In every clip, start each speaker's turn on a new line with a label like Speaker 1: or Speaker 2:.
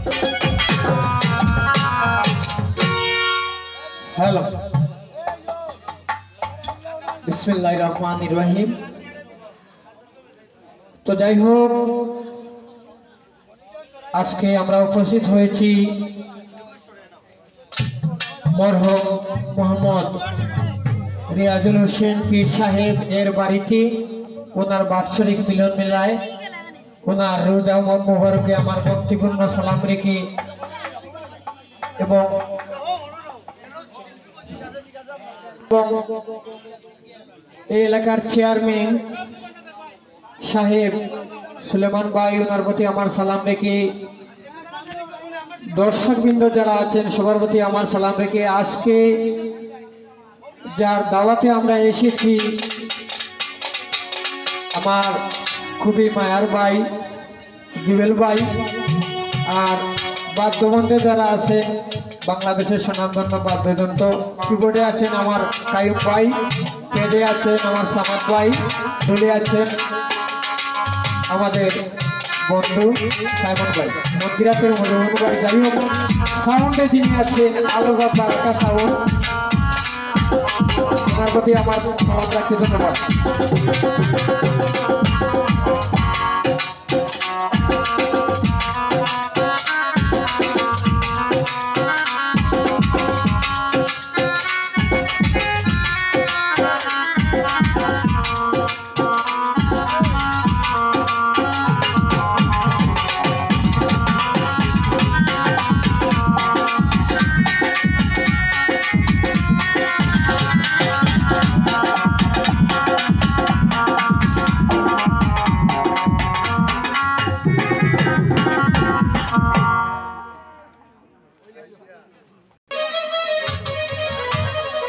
Speaker 1: Hello बिस्मिल्लाहिर रहमानिर रहीम। तो যাই হোক আজকে আমরা উপস্থিত হয়েছি মরহুম মোহাম্মদ রিয়াজুল হোসেন পীর সাহেব এর বাড়িতে ওনার বাৎসরিক মিলন মেলায় ওনার রোজা মোবারকে আমার ভক্তিপূর্ণ সালাম রেখে এবং এই এলাকার চেয়ারম্যান সাহেব সুলেমান ভাই ওনার প্রতি আমার সালাম রেখে দর্শকবৃন্দ যারা আছেন সবার প্রতি আমার সালাম রেখে আজকে যার দাওয়াতে আমরা এসেছি আমার খুবই মায়ার ভাই জুবেল ভাই আর বাদ্যযন্ত্রে যারা আছে বাংলাদেশের স্বনামধন্য বাদ্যযন্ত্র কিবোর্ডে আছেন আমার কায়ুম ভাই, পেডে আছেন আমার সামাদ ভাই, ঢোলে আছেন আমাদের বন্ধু সাইমন ভাই, মন্দিরাতের মধুবন ভাই। যাই হোক সাউন্ডে যিনি আছেন আলোকা বার্তা সাউন্ড ওনার প্রতি আমার সালাম রাখছি, ধন্যবাদ।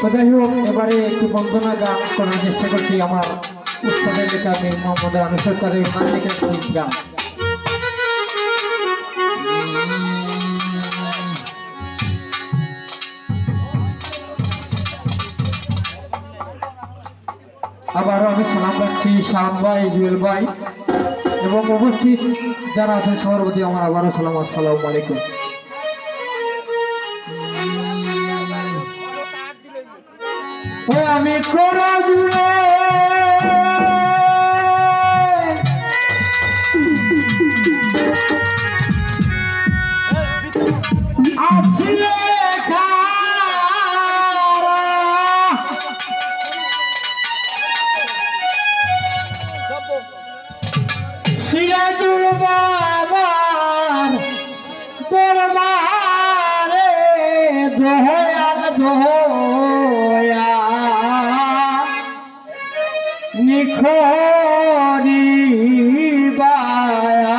Speaker 1: তো যাই হোক এবারে একটি বন্দনা গান করার চেষ্টা করছি আমার উস্তাদের লেখা মীর মোহাম্মদ রানা সরকারের নাম লেখা একটি গান। আবারও আমি সালাম রাখছি শাহান ভাই, জুয়েল ভাই এবং উপস্থিত যারা আছেন সবার প্রতি আমার আবারও সালাম, আসসালামু আলাইকুম। আমি করা জুড়ে আছি সিরাজুল বাবার দরবারে দোহাল দোয়া নিখরি বায়া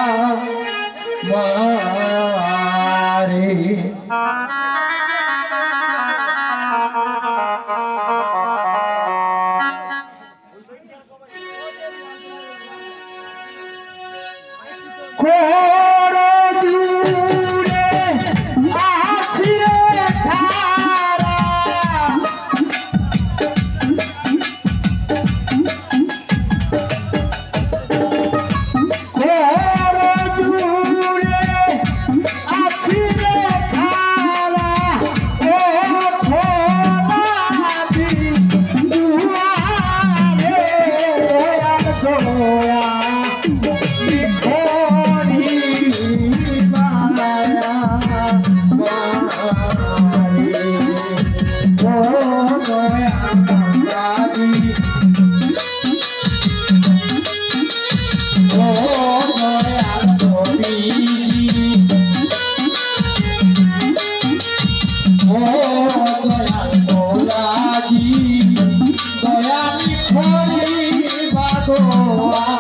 Speaker 1: মারে দয়ালি খরি বাদোয়া